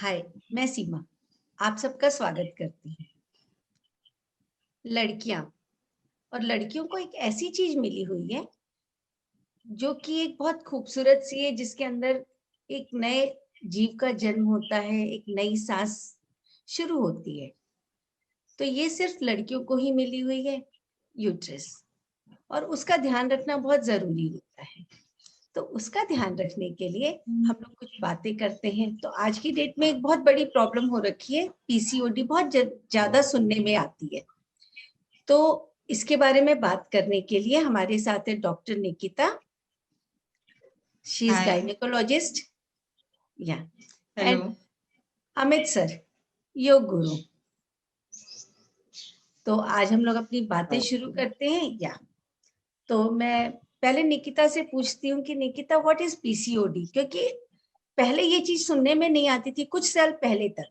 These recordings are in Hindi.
हाय, मैं सीमा आप सबका स्वागत करती हूँ। लड़कियां और लड़कियों को एक ऐसी चीज मिली हुई है जो कि एक बहुत खूबसूरत सी है, जिसके अंदर एक नए जीव का जन्म होता है, एक नई सांस शुरू होती है। तो ये सिर्फ लड़कियों को ही मिली हुई है, यूट्रस, और उसका ध्यान रखना बहुत जरूरी होता है। तो उसका ध्यान रखने के लिए हम लोग कुछ बातें करते हैं। तो आज की डेट में एक बहुत बड़ी प्रॉब्लम हो रखी है, पीसीओडी बहुत ज्यादा सुनने में आती है। तो इसके बारे में बात करने के लिए हमारे साथ है doctor Nikita. She is Hi. Gynaecologist या Hello. And Amit sir, yoga guru. तो आज हम लोग अपनी बातें शुरू करते हैं। या तो मैं पहले निकिता से पूछती हूँ कि निकिता, व्हाट इज पीसीओडी? क्योंकि पहले ये चीज सुनने में नहीं आती थी, कुछ साल पहले तक,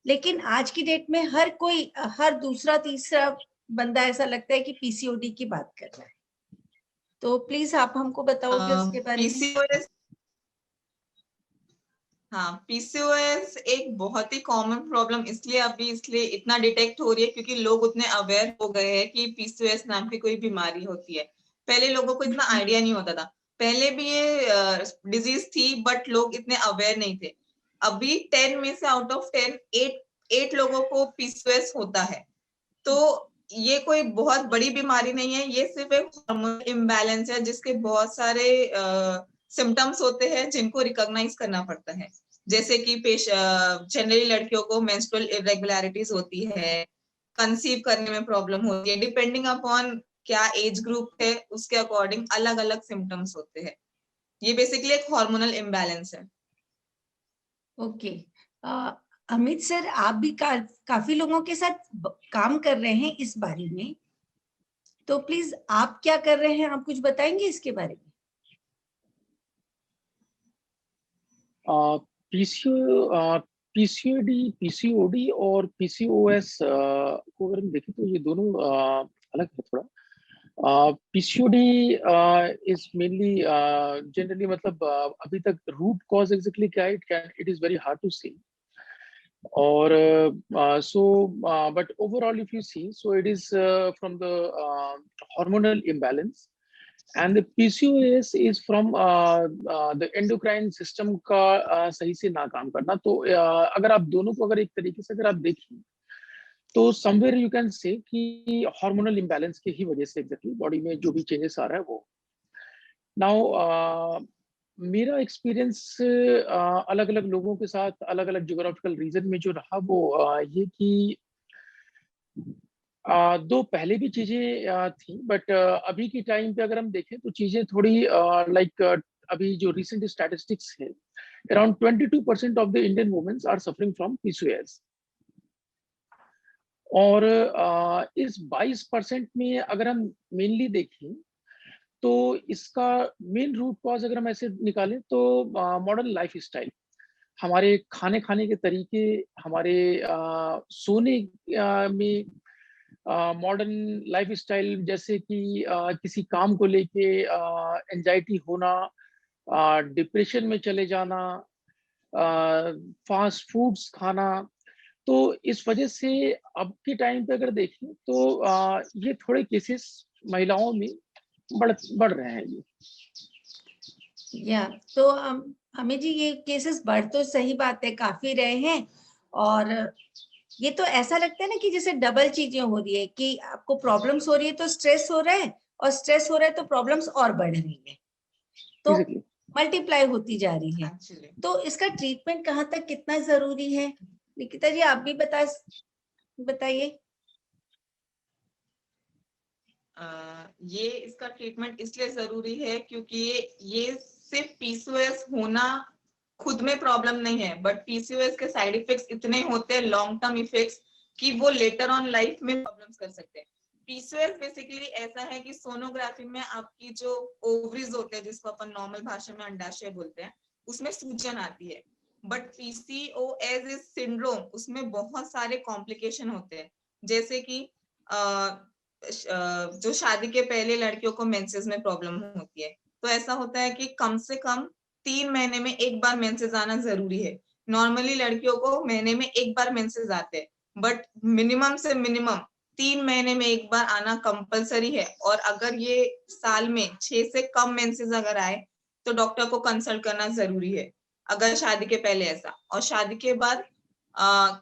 लेकिन आज की डेट में हर कोई, हर दूसरा तीसरा बंदा ऐसा लगता है कि पीसीओडी की बात कर रहा है। तो प्लीज आप हमको बताओगे उसके बारे में। PCOS हाँ, PCOS एक बहुत ही कॉमन प्रॉब्लम इसलिए इतना डिटेक्ट हो रही है क्योंकि लोग उतने अवेयर हो गए हैं कि PCOS नाम की कोई बीमारी होती है। पहले लोगों को इतना आइडिया नहीं होता था। पहले भी ये डिजीज थी बट लोग इतने अवेयर नहीं थे। अभी 10 में से आउट ऑफ 10 8 लोगों को PCOS होता है। तो ये कोई बहुत बड़ी बीमारी नहीं है, ये सिर्फ एक हार्मोनल इम्बैलेंस है जिसके बहुत सारे सिम्टम्स होते हैं जिनको रिकॉग्नाइज करना पड़ता है। जैसे कि जनरली लड़कियों को मेंस्ट्रुअल इरेगुलरिटीज होती है, कंसीव करने में प्रॉब्लम होती है, डिपेंडिंग अपॉन क्या एज ग्रुप है उसके अकॉर्डिंग अलग अलग सिम्टम्स होते हैं। ये बेसिकली एक हार्मोनल इम्बैलेंस है। ओके। अमित सर, आप भी काफी लोगों के साथ काम कर रहे हैं इस बारे में, तो प्लीज आप क्या कर रहे हैं, आप कुछ बताएंगे इसके बारे में। पीसीओडी, पीसीओडी और पीसीओएस को अगर हम देखें तो ये दोनों अलग है थोड़ा। पीसीओडी इज मेनली जनरली, मतलब अभी तक रूट कॉज एग्जैक्टली क्या है, it is very hard to say. और but overall if you see, so it is from the hormonal imbalance, and the PCOS is from the endocrine system का सही से ना काम करना। तो अगर आप दोनों को अगर एक तरीके से अगर आप देखें तो समवेयर यू कैन से कि हार्मोनल इम्बैलेंस की ही वजह से एग्जैक्टली बॉडी में जो भी चेंजेस आ रहा है वो। नाउ मेरा एक्सपीरियंस अलग अलग लोगों के साथ अलग अलग जियोग्राफिकल रीजन में जो रहा वो ये कि दो पहले भी चीजें थी, बट अभी की टाइम पे अगर हम देखें तो चीजें थोड़ी लाइक अभी जो रिसेंट स्टैटिस्टिक्स है, around 22% of the Indian womens are suffering from PCOS. और इस 22% में अगर हम मेनली देखें तो इसका मेन रूट कॉज अगर हम ऐसे निकालें तो मॉडर्न लाइफ स्टाइल, हमारे खाने खाने के तरीके, हमारे सोने में मॉडर्न लाइफ स्टाइल, जैसे कि किसी काम को लेके एंजाइटी होना, डिप्रेशन में चले जाना, फास्ट फूड्स खाना। तो इस वजह से अब के टाइम पे अगर देखें तो ये थोड़े केसेस महिलाओं में बढ़ रहे हैं ये। या तो हमें जी, ये केसेस बढ़ तो सही बात है, काफी रहे हैं। और ये तो ऐसा लगता है ना कि जैसे डबल चीजें हो रही है, कि आपको प्रॉब्लम्स हो रही है तो स्ट्रेस हो रहा है, और स्ट्रेस हो रहा है तो प्रॉब्लम्स और बढ़ रही है, तो Exactly. मल्टीप्लाई होती जा रही है। Actually. तो इसका ट्रीटमेंट कहाँ तक कितना जरूरी है, निकिता जी आप भी बताइए। ये इसका ट्रीटमेंट इसलिए जरूरी है क्योंकि ये सिर्फ पीसीओएस होना खुद में प्रॉब्लम नहीं है, बट पीसीओएस के साइड इफेक्ट्स इतने होते हैं, लॉन्ग टर्म इफेक्ट्स, कि वो लेटर ऑन लाइफ में प्रॉब्लम्स कर सकते हैं। पीसीओएस बेसिकली ऐसा है कि सोनोग्राफी में आपकी जो ओवरीज होते हैं, जिसको अपन नॉर्मल भाषा में अंडाशय बोलते हैं, उसमें सूजन आती है। बट पीसीओएस इज सिंड्रोम, उसमें बहुत सारे कॉम्प्लिकेशन होते हैं, जैसे कि जो शादी के पहले लड़कियों को मेंसेस में प्रॉब्लम होती है, तो ऐसा होता है कि कम से कम 3 महीने में एक बार मेंसेस आना जरूरी है। नॉर्मली लड़कियों को महीने में एक बार मेंसेस आते हैं, बट मिनिमम से मिनिमम 3 महीने में एक बार आना कंपलसरी है। और अगर ये साल में 6 से कम मेंसेस अगर आए तो डॉक्टर को कंसल्ट करना जरूरी है, अगर शादी के पहले ऐसा। और शादी के बाद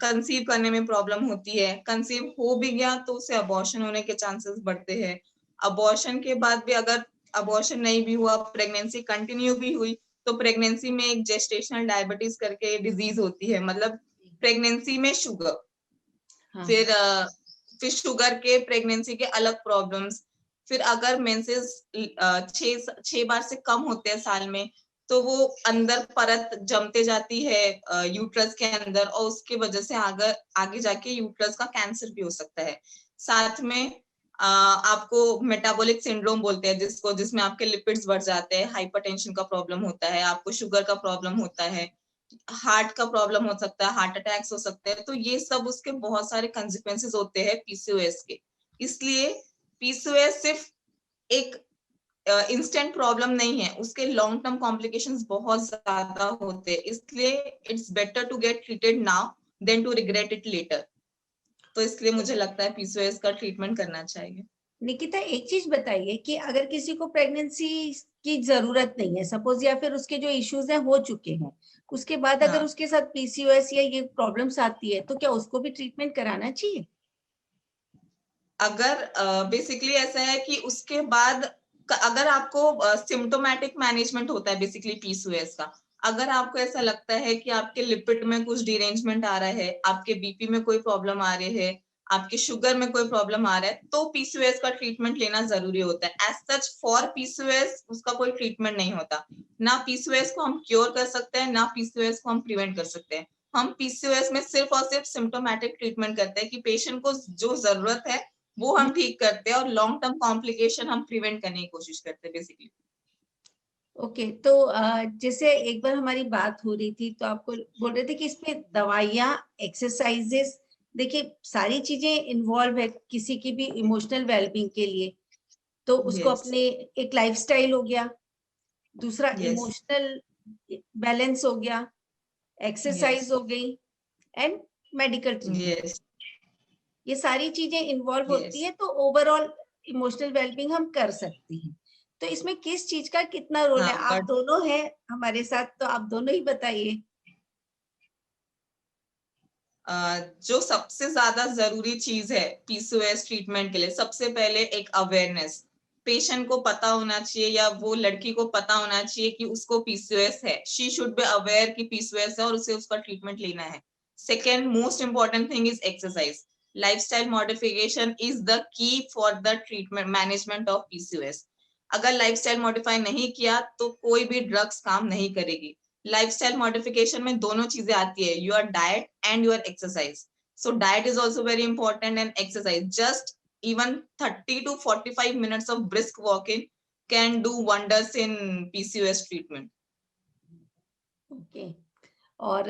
कंसीव करने में प्रॉब्लम होती है, कंसीव हो भी गया तो उसे अबॉर्शन होने के चांसेस बढ़ते हैं। अबॉर्शन के बाद भी अगर अबॉर्शन नहीं भी हुआ, प्रेगनेंसी कंटिन्यू भी हुई, तो प्रेगनेंसी में एक जेस्टेशनल डायबिटीज करके डिजीज होती है, मतलब प्रेगनेंसी में शुगर। हाँ। फिर शुगर के प्रेगनेंसी के अलग प्रॉब्लम्स। फिर अगर मेंसेस 6 बार से कम होते हैं साल में, तो वो अंदर परत जमते जाती है यूट्रस के अंदर, और उसके वजह से आगे जाके यूट्रस का कैंसर भी हो सकता है। साथ में आपको मेटाबॉलिक सिंड्रोम बोलते हैं जिसको, जिसमें आपके लिपिड्स बढ़ जाते हैं, हाइपरटेंशन का प्रॉब्लम होता है, आपको शुगर का प्रॉब्लम होता है, हार्ट का प्रॉब्लम हो सकता है, हार्ट अटैक्स हो सकते हैं। तो ये सब उसके बहुत सारे कंसिक्वेंसेस होते हैं पीसीओएस के। इसलिए पीसीओएस सिर्फ एक इंस्टेंट प्रॉब्लम नहीं है, उसके लॉन्ग टर्म कॉम्प्लिकेशंस बहुत ज्यादा होते हैं। इसलिए it's better to get treated now than to regret it later. तो इसलिए मुझे लगता है पीसीओएस का ट्रीटमेंट करना चाहिए। निकिता, एक चीज बताइए कि अगर किसी को प्रेगनेंसी की जरूरत नहीं है सपोज, या फिर उसके जो इश्यूज हैं हो चुके हैं, उसके बाद अगर हाँ। उसके साथ पीसीओएस या ये प्रॉब्लम्स आती है, तो क्या उसको भी ट्रीटमेंट कराना चाहिए? अगर बेसिकली ऐसा है कि उसके बाद अगर आपको सिम्टोमेटिक मैनेजमेंट होता है बेसिकली पीसीओएस का, अगर आपको ऐसा लगता है कि आपके लिपिड में कुछ डिरेंजमेंट आ रहा है, आपके बीपी में कोई प्रॉब्लम आ रही है, आपके शुगर में कोई प्रॉब्लम आ रहा है, तो पीसीओएस का ट्रीटमेंट लेना जरूरी होता है। एज सच फॉर पीसीओएस उसका कोई ट्रीटमेंट नहीं होता। ना पीसीओएस को हम क्योर कर सकते हैं, ना पीसीओएस को हम प्रिवेंट कर सकते हैं। हम पीसीओएस में सिर्फ और सिर्फ सिम्टोमेटिक ट्रीटमेंट करते हैं कि पेशेंट को जो जरूरत है वो हम ठीक करते हैं, और लॉन्ग टर्म कॉम्प्लिकेशन हम प्रिवेंट करने की कोशिश करते हैं बेसिकली। ओके, तो जैसे एक बार हमारी बात हो रही थी तो आपको बोल रहे थे कि इसमें दवाइयाँ, एक्सरसाइजेस, देखिए सारी चीजें इन्वॉल्व है किसी की भी इमोशनल वेलबींग के लिए। तो उसको Yes. अपने एक लाइफस्टाइल हो गया, दूसरा Yes. इमोशनल बैलेंस हो गया, एक्सरसाइज Yes. हो गई, एंड मेडिकल ट्रीटमेंट। Yes. ये सारी चीजें इन्वॉल्व होती Yes. है, तो ओवरऑल इमोशनल वेलबींग हम कर सकते हैं। तो इसमें किस चीज का कितना रोल है? हाँ, आप बट दोनों हैं हमारे साथ, तो आप दोनों ही बताइए। जो सबसे ज्यादा जरूरी चीज है पीसीओएस ट्रीटमेंट के लिए, सबसे पहले एक अवेयरनेस। पेशेंट को पता होना चाहिए, या वो लड़की को पता होना चाहिए कि उसको पीसीओएस है। शी शुड बी अवेयर कि पीसीओएस है और उसे उसका ट्रीटमेंट लेना है। Second most important thing is exercise. Lifestyle modification is the key for the treatment management of PCOS. अगर लाइफस्टाइल मॉडिफाई नहीं किया तो कोई भी ड्रग्स काम नहीं करेगी। लाइफस्टाइल मॉडिफिकेशन में दोनों चीजें आती है, your diet and your exercise. So diet is also very important, and exercise just even 30 to 45 minutes of brisk walking can do wonders in PCOS treatment. Okay, और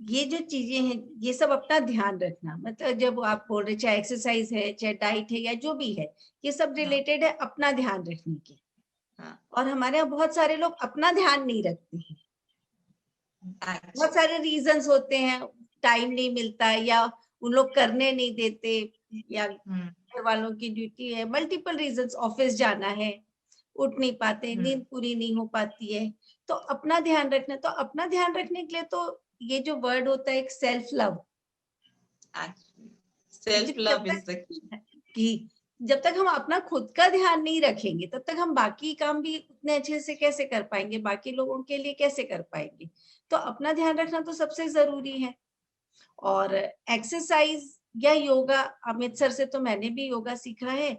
ये जो चीजें हैं ये सब अपना ध्यान रखना, मतलब जब आप बोल रहे चाहे एक्सरसाइज है चाहे डाइट है या जो भी है, ये सब रिलेटेड है अपना ध्यान रखने के। हाँ, और हमारे यहाँ बहुत सारे लोग अपना ध्यान नहीं रखते हैं, बहुत सारे रीजंस होते हैं, टाइम नहीं मिलता या उन लोग करने नहीं देते, या घर वालों की ड्यूटी है, मल्टीपल रीजंस, ऑफिस जाना है, उठ नहीं पाते, नींद पूरी नहीं हो पाती है। तो अपना ध्यान रखना, तो अपना ध्यान रखने के लिए तो ये जो वर्ड होता है एक self love, self actually love is the key. जब तक हम अपना खुद का ध्यान नहीं रखेंगे तब तक हम बाकी काम भी उतने अच्छे से कैसे कर पाएंगे, बाकी लोगों के लिए कैसे कर पाएंगे। तो अपना ध्यान रखना तो सबसे जरूरी है। और एक्सरसाइज या योगा, अमित सर से तो मैंने भी योगा सीखा है,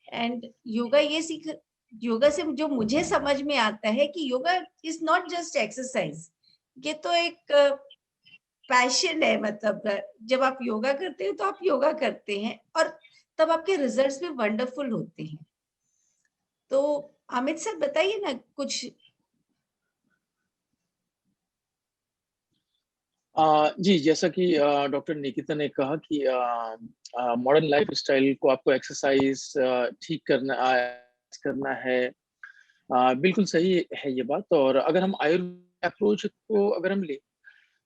एंड योगा से जो मुझे समझ में आता है कि yoga is not just exercise, ये तो एक पैशन है। मतलब जब आप योगा करते हैं तो आप योगा करते हैं और तब आपके रिजल्ट्स भी वंडरफुल होते हैं। तो अमित सर बताइए ना कुछ। जी, जैसा कि डॉक्टर निकिता ने कहा कि मॉडर्न लाइफ स्टाइल को आपको एक्सरसाइज ठीक करना है। बिल्कुल सही है ये बात। और अगर हम आयुर्वेद अप्रोच को अगर हम लें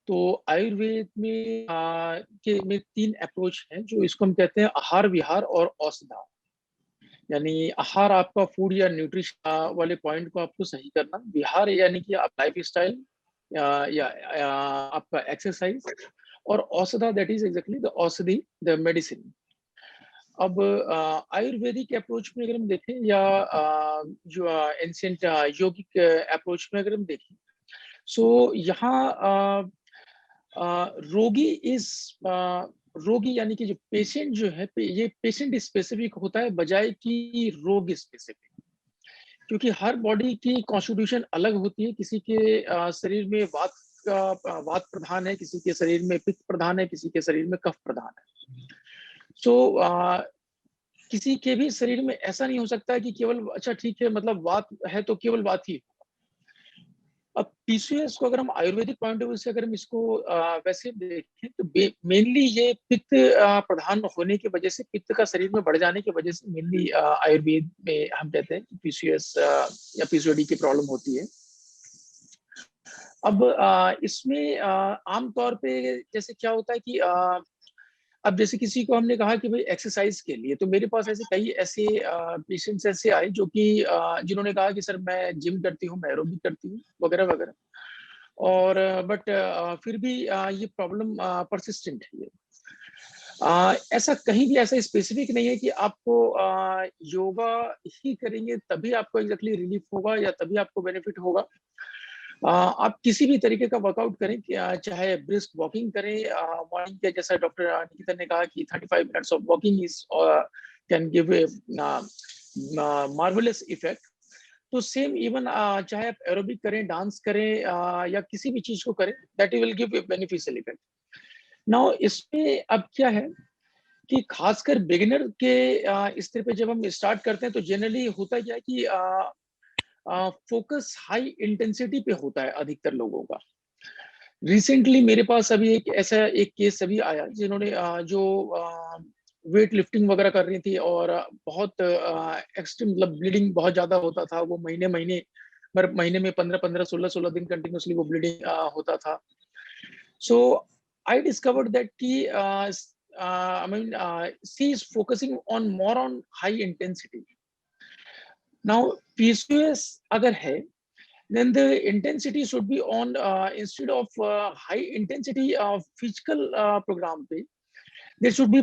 तो आयुर्वेद में में 3 अप्रोच हैं, जो इसको हम कहते हैं आहार विहार और औषधा। यानी आहार आपका फूड या न्यूट्रिशन वाले पॉइंट को आपको सही करना, विहार यानी कि आप लाइफ स्टाइल या आपका एक्सरसाइज, और औषधा दैट इज एग्जैक्टली द औषधि, द मेडिसिन। अब आयुर्वेदिक अप्रोच में अगर हम देखें या जो एंशिएंट योगिक अप्रोच में अगर हम देखें, सो यहाँ रोगी इज रोगी यानी कि जो पेशेंट जो है ये पेशेंट स्पेसिफिक होता है बजाय कि रोग स्पेसिफिक, क्योंकि हर बॉडी की कॉन्स्टिट्यूशन अलग होती है। किसी के शरीर में वात प्रधान है, किसी के शरीर में पित्त प्रधान है, किसी के शरीर में कफ प्रधान है। सो किसी के भी शरीर में ऐसा नहीं हो सकता है कि केवल अच्छा ठीक है मतलब वात है तो केवल वात ही। अब पीसीओएस को अगर हम आयुर्वेदिक पॉइंट ऑफ व्यू से अगर हम इसको वैसे देखें तो मेनली ये पित्त प्रधान होने की वजह से, पित्त का शरीर में बढ़ जाने की वजह से मेनली आयुर्वेद में हम कहते हैं कि पीसीओएस या पीसीओडी की प्रॉब्लम होती है। अब इसमें आमतौर पे जैसे क्या होता है कि अब जैसे किसी को हमने कहा कि भाई एक्सरसाइज के लिए, तो मेरे पास ऐसे कई ऐसे पेशेंट्स ऐसे आए जो कि जिन्होंने कहा कि सर मैं जिम करती हूँ, मैं एरोबिक करती हूँ वगैरह वगैरह, और बट फिर भी ये प्रॉब्लम परसिस्टेंट है। ये ऐसा कहीं भी ऐसा स्पेसिफिक नहीं है कि आपको योगा ही करेंगे तभी आपको एग्जैक्टली रिलीफ होगा या तभी आपको बेनिफिट होगा। आप किसी भी तरीके का वर्कआउट करें, चाहे ब्रिस्क वॉकिंग करें मॉर्निंग के, जैसा डॉक्टर निकिता ने कहा कि 35 minutes of walking is can give a marvellous effect. तो सेम इवन चाहे आप एरोबिक करें, डांस करें या किसी भी चीज को करें, that will give a beneficial effect. Now इसमें अब क्या है कि खासकर बिगिनर के स्तर पे जब हम स्टार्ट करते हैं तो जनरली होता क्या है कि फोकस हाई इंटेंसिटी पे होता है अधिकतर लोगों का। रिसेंटली मेरे पास अभी एक ऐसा एक केस अभी आया जिन्होंने जो वेट लिफ्टिंग वगैरह कर रही थी और बहुत एक्सट्रीम मतलब ब्लीडिंग बहुत ज्यादा होता था, वो महीने महीने महीने में 15-15 16-16 दिन कंटिन्यूसली वो ब्लीडिंग होता था। सो आई डिस्कवर्ड दैट कि I mean she is focusing on more on high intensity. Now PCOS अगर है, then the intensity should be on instead of high intensity physical program पे, there should be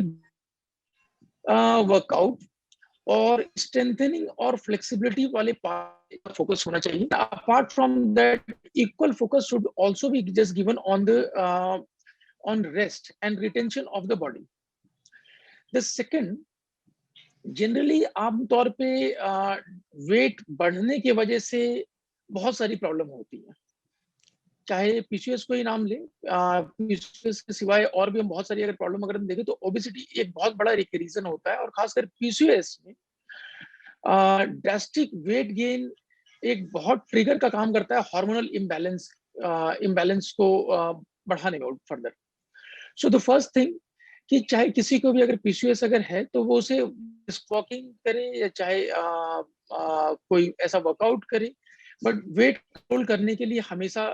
workout और strengthening और flexibility वाले पार्ट फोकस होना चाहिए। Apart from that, equal focus should also be just given on the on rest and retention of the body. The second, generally आमतौर पे वेट बढ़ने की वजह से बहुत सारी प्रॉब्लम होती है, चाहे पीसीओएस को ही नाम ले, पीसीओएस के सिवाय और भी हम बहुत सारी अगर प्रॉब्लम अगर हम देखें तो ओबेसिटी एक बहुत बड़ा एक रीजन होता है, और खासकर पीसीओएस में ड्रास्टिक वेट गेन एक बहुत ट्रिगर का काम करता है हार्मोनल इम्बैलेंस को बढ़ाने में further. So the first thing कि चाहे किसी को भी अगर पीसीओएस अगर है तो वो उसे वॉकिंग करे या चाहे कोई ऐसा वर्कआउट करे, बट वेट कंट्रोल करने के लिए हमेशा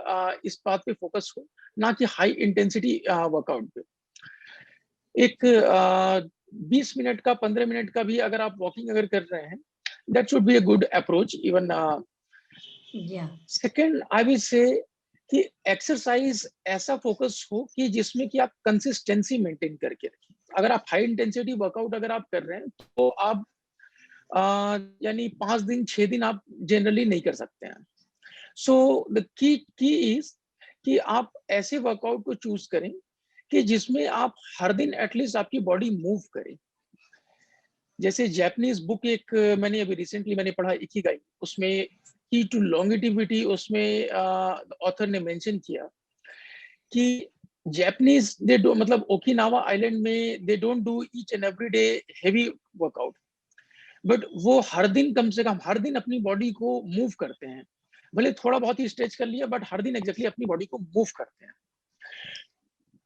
इस बात पे फोकस हो, ना कि हाई इंटेंसिटी वर्कआउट पे। एक 20 मिनट का 15 मिनट का भी अगर आप वॉकिंग अगर कर रहे हैं, that should be a good approach even. Second I will say कि एक्सरसाइज ऐसा फोकस हो कि जिसमें कि आप कंसिस्टेंसी मेंटेन करके रखें। अगर आप हाई इंटेंसिटी वर्कआउट अगर आप कर रहे हैं तो आप यानी 5 दिन 6 दिन आप जनरली नहीं कर सकते हैं। सो द की इज कि आप ऐसे वर्कआउट को चूज करें कि जिसमें आप हर दिन एटलीस्ट आपकी बॉडी मूव करे। जैसे जापानीज बुक एक मैंने अभी रिसेंटली मैंने पढ़ा इकिगाई, उसमें की टू लॉन्गेटिविटी, उसमें ऑथर ने मेंशन किया कि जापानीज दे डू मतलब ओकिनावा आइलैंड में they don't do each and every day heavy workout, but वो हर दिन कम से कम हर दिन अपनी बॉडी को मूव करते हैं। भले थोड़ा बहुत ही स्ट्रेच कर लिया, बट हर दिन एग्जैक्टली अपनी बॉडी को मूव करते हैं।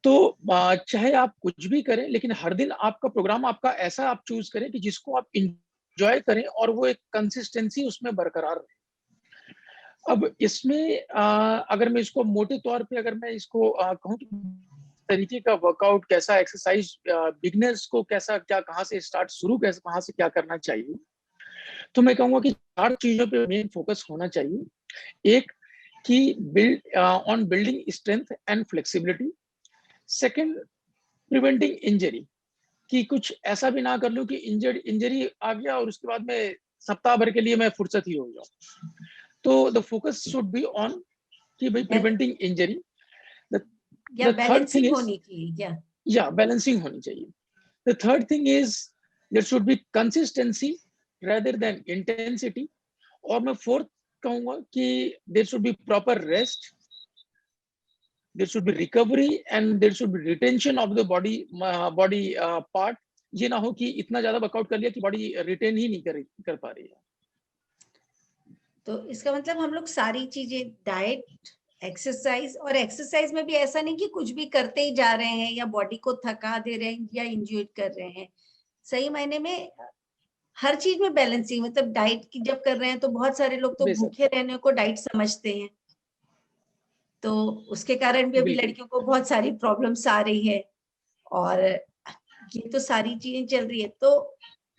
तो चाहे आप कुछ भी करें, लेकिन हर दिन आपका प्रोग्राम आपका ऐसा आप चूज करें कि जिसको आप इंजॉय करें और वो एक कंसिस्टेंसी उसमें बरकरार रहे। अब इसमें अगर मैं इसको मोटे तौर पे अगर मैं इसको कहूँ कि तरीके का वर्कआउट, कैसा एक्सरसाइज बिगनर्स को कैसा क्या कहाँ से स्टार्ट शुरू कैसे कहाँ से क्या करना चाहिए, तो मैं कहूँगा कि 4 चीजों पे मेन फोकस होना चाहिए। एक कि build on building strength and flexibility. Second, preventing injury, कि कुछ ऐसा भी ना कर लूं कि इंजरी आ गया और उसके बाद में सप्ताह भर के लिए मैं फुर्सत ही हो जाऊं। तो the focus should be on कि भाई प्रिवेंटिंग इंजरी। या the third thing balancing is, होनी चाहिए, या बैलेंसिंग होनी चाहिए। The third thing is there should be consistency rather than intensity। और मैं फोर्थ कहूंगा कि there should be proper rest, there should be recovery and there should be retention of the body part। ये ना हो कि इतना ज्यादा वर्कआउट कर लिया कि बॉडी रिटेन ही नहीं कर पा रही है। तो इसका मतलब हम लोग सारी चीजें, डाइट, एक्सरसाइज, और एक्सरसाइज में भी ऐसा नहीं कि कुछ भी करते ही जा रहे हैं या बॉडी को थका दे रहे हैं या इंजूर्ड कर रहे हैं। सही मायने में हर चीज में बैलेंसिंग, मतलब डाइट की जब कर रहे हैं तो बहुत सारे लोग तो बेशक, भूखे रहने को डाइट समझते हैं, तो उसके कारण भी अभी बिल्कुल। लड़कियों को बहुत सारी प्रॉब्लम्स आ रही है। और ये तो सारी चीजें चल रही है। तो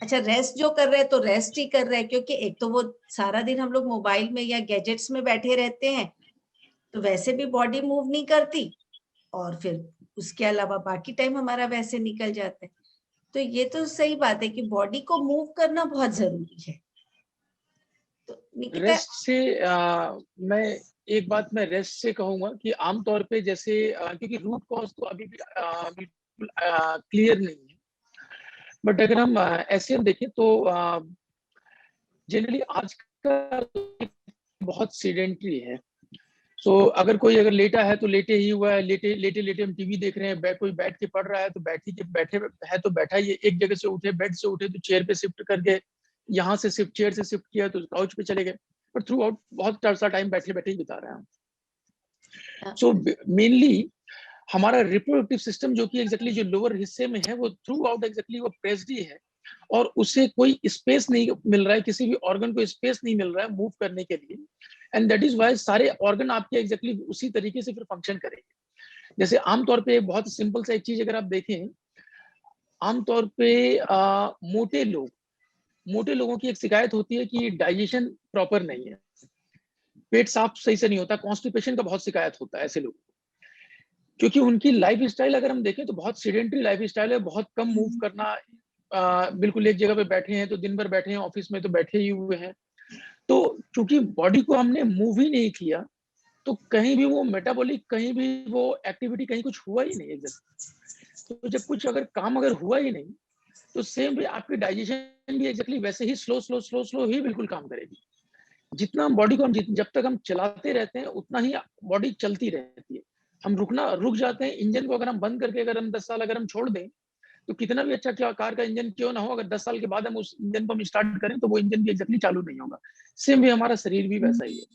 अच्छा, रेस्ट जो कर रहे हैं तो रेस्ट ही कर रहे हैं, क्योंकि एक तो वो सारा दिन हम लोग मोबाइल में या गैजेट्स में बैठे रहते हैं, तो वैसे भी बॉडी मूव नहीं करती, और फिर उसके अलावा बाकी टाइम हमारा वैसे निकल जाता है। तो ये तो सही बात है कि बॉडी को मूव करना बहुत जरूरी है। तो निकिता, रेस्ट से मैं एक बात मैं रेस्ट से कहूंगा कि आमतौर पे जैसे क्योंकि रूट कॉज तो अभी भी बिल्कुल क्लियर नहीं है, बट अगर हम ऐसे देखें तो जनरली आज का बहुत सीडेंट्री है। सो अगर कोई अगर लेटा है तो लेटे ही हुआ है, लेटे लेटे लेटे हम टीवी देख रहे हैं, कोई बैठ के पढ़ रहा है तो बैठी के बैठे है तो बैठा ही है, एक जगह से उठे, बेड से उठे तो चेयर पे शिफ्ट करके, यहाँ से शिफ्ट चेयर से शिफ्ट किया तो काउच पे चले गए, पर थ्रू आउट बहुत सा टाइम बैठे बैठे ही बिता रहे हैं। सो मेनली हमारा रिप्रोडक्टिव सिस्टम जो कि एग्जैक्टली जो लोअर हिस्से में है वो थ्रू आउट एग्जैक्टली वो प्रेस्ड ही है, और उसे कोई स्पेस नहीं मिल रहा है, किसी भी ऑर्गन को स्पेस नहीं मिल रहा है मूव करने के लिए। एंड दैट इज वाई सारे ऑर्गन आपके एग्जैक्टली उसी तरीके से फिर फंक्शन करेंगे। जैसे आमतौर पे बहुत सिंपल सा एक चीज अगर आप देखें, आमतौर पे मोटे लोगों की एक शिकायत होती है कि डाइजेशन प्रॉपर नहीं है, पेट साफ सही से नहीं होता, कॉन्स्टिपेशन का बहुत शिकायत होता है ऐसे लोग, क्योंकि उनकी लाइफ स्टाइल अगर हम देखें तो बहुत सीडेंट्री लाइफ स्टाइल है, बहुत कम मूव करना, बिल्कुल एक जगह पे बैठे हैं तो दिन भर बैठे हैं, ऑफिस में तो बैठे ही हुए हैं। तो क्योंकि बॉडी को हमने मूव ही नहीं किया, तो कहीं भी वो मेटाबॉलिक, कहीं भी वो एक्टिविटी, कहीं कुछ हुआ ही नहीं एग्जैक्टली। तो जब कुछ अगर काम अगर हुआ ही नहीं, तो सेम भी आपकी डाइजेशन भी एग्जैक्टली वैसे ही स्लो स्लो स्लो स्लो ही बिल्कुल काम करेगी। जितना बॉडी को हम जब तक हम चलाते रहते हैं उतना ही बॉडी चलती रहती है। हम रुक जाते हैं, इंजन को अगर हम बंद करके अगर हम 10 साल अगर हम छोड़ दें, तो कितना भी अच्छा क्या कार का इंजन क्यों ना हो, अगर 10 साल के बाद हम उस इंजन को हम स्टार्ट करें तो वो इंजन भी एग्जैक्टली चालू नहीं होगा। सेम भी हमारा शरीर भी वैसा ही है।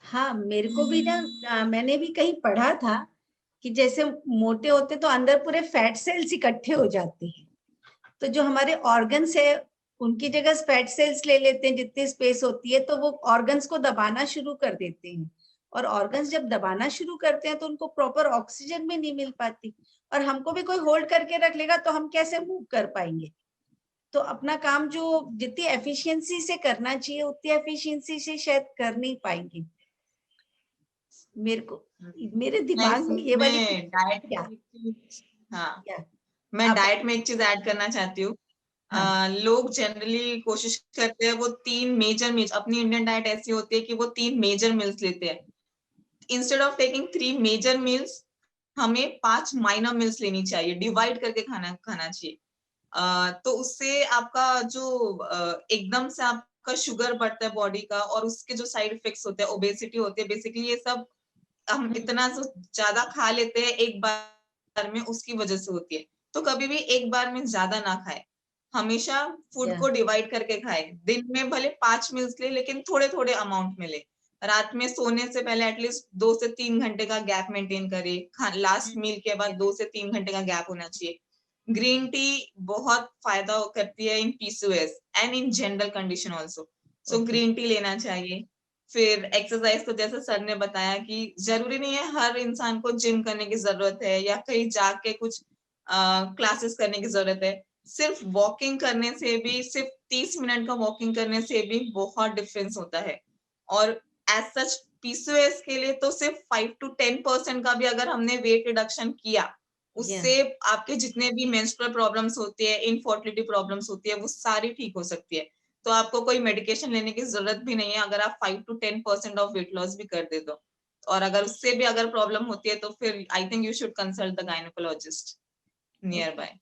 हाँ, मेरे को भी ना, मैंने भी कहीं पढ़ा था कि जैसे मोटे होते तो अंदर पूरे फैट सेल्स इकट्ठे हो जाते हैं, तो जो हमारे ऑर्गन्स है उनकी जगह फैट सेल्स ले लेते हैं जितनी स्पेस होती है, तो वो ऑर्गन्स को दबाना शुरू कर देते हैं, और ऑर्गन्स जब दबाना शुरू करते हैं तो उनको प्रॉपर ऑक्सीजन भी नहीं मिल पाती, और हमको भी कोई होल्ड करके रख लेगा तो हम कैसे मूव कर पाएंगे। तो अपना काम जो जितनी एफिशिएंसी से करना चाहिए उतनी एफिशिएंसी से शायद कर नहीं पाएंगे। मेरे को, मेरे मैं दिमाग में ये वाली इसमें डाइट क्या में, हाँ, क्या मैं आप, डाइट में एक चीज ऐड करना चाहती हूँ। हाँ लोग जनरली कोशिश करते हैं वो 3 मेजर मील्स, अपनी इंडियन डाइट ऐसी होती है कि वो 3 मेजर मील्स लेते हैं। Instead of taking 3 major meals, हमें 5 माइनर मील्स लेनी चाहिए, डिवाइड करके खाना खाना चाहिए। तो उससे आपका जो एकदम से आपका शुगर बढ़ता है बॉडी का, और उसके जो साइड इफेक्ट्स होते हैं, ओबेसिटी होती है, बेसिकली ये सब हम इतना ज्यादा खा लेते हैं एक बार में, उसकी वजह से होती है। तो कभी भी एक बार में ज्यादा ना खाए, हमेशा फूड या को डिवाइड करके खाए। दिन में भले 5 मील्स ले, लेकिन थोड़े थोड़े अमाउंट में ले। रात में सोने से पहले एटलीस्ट 2 से 3 घंटे का गैप मेंटेन करे। लास्ट मील के बाद 2 से 3 घंटे का गैप होना चाहिए। ग्रीन टी बहुत फायदा करती है in PCOS and in general condition also. So okay, green tea लेना चाहिए। फिर एक्सरसाइज तो जैसे सर ने बताया कि जरूरी नहीं है हर इंसान को जिम करने की जरूरत है या कहीं जाके कुछ क्लासेस करने की जरूरत है। सिर्फ वॉकिंग करने से भी, सिर्फ 30 मिनट का वॉकिंग करने से भी बहुत डिफरेंस होता है। और एज सच पीसीओएस के लिए तो सिर्फ 5 to 10% का भी अगर हमने वेट रिडक्शन किया, उससे आपके जितने भी मेंस्ट्रुअल प्रॉब्लम्स होती है, इनफर्टिलिटी प्रॉब्लम्स होती है, वो सारी ठीक हो सकती है। तो आपको कोई मेडिकेशन लेने की जरूरत भी नहीं है अगर आप 5 to 10% ऑफ वेट लॉस भी कर दे तो। और अगर उससे भी अगर प्रॉब्लम होती है तो फिर I think you should consult the gynaecologist near by.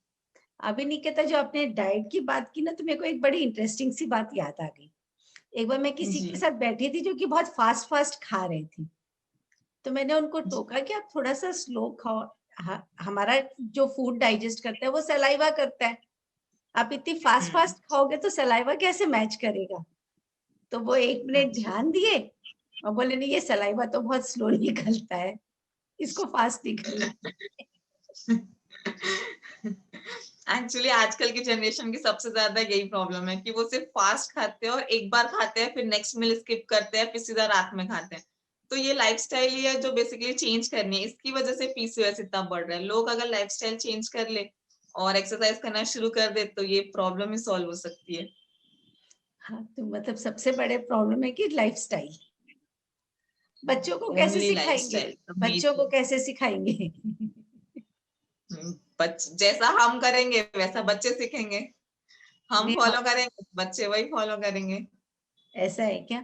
अभी निकिता जो आपने डाइट की बात की ना, तो मेरे को एक बड़ी इंटरेस्टिंग सी बात याद आ गई। एक बार मैं किसी जी। के साथ बैठी थी जो कि बहुत फास्ट फास्ट खा रही थी, तो मैंने उनको टोका कि आप थोड़ा सा स्लो खाओ। हमारा जो फूड डाइजेस्ट करता है वो सलाइवा करता है, आप इतनी फास्ट फास्ट खाओगे तो सलाइवा कैसे मैच करेगा। तो वो 1 मिनट अच्छा। ध्यान दिए और बोले नहीं, ये सलाइवा तो बहुत स्लो निकलता है, इसको फास्ट नहीं करना। एक्चुअली आजकल की जनरेशन की सबसे ज्यादा यही प्रॉब्लम है कि वो सिर्फ फास्ट खाते हैं और एक बार खाते हैं, फिर नेक्स्ट मील स्किप करते हैं, फिर सीधा रात में खाते हैं। तो ये लाइफस्टाइल ही है जो बेसिकली चेंज करनी है, इसकी वजह से पीसीओएस इतना बढ़ रहा है। लोग अगर लाइफस्टाइल चेंज कर ले और एक्सरसाइज करना शुरू कर दे तो ये प्रॉब्लम ही सॉल्व हो सकती है। हाँ, तो मतलब सबसे बड़े प्रॉब्लम है कि लाइफस्टाइल। बच्चों को कैसे ओनली सिखाएंगे? लाइफस्टाइल बच्चों को कैसे सिखाएंगे? जैसा हम करेंगे वैसा बच्चे सीखेंगे, हम नहीं, फॉलो करेंगे बच्चे वही फॉलो करेंगे। ऐसा है क्या?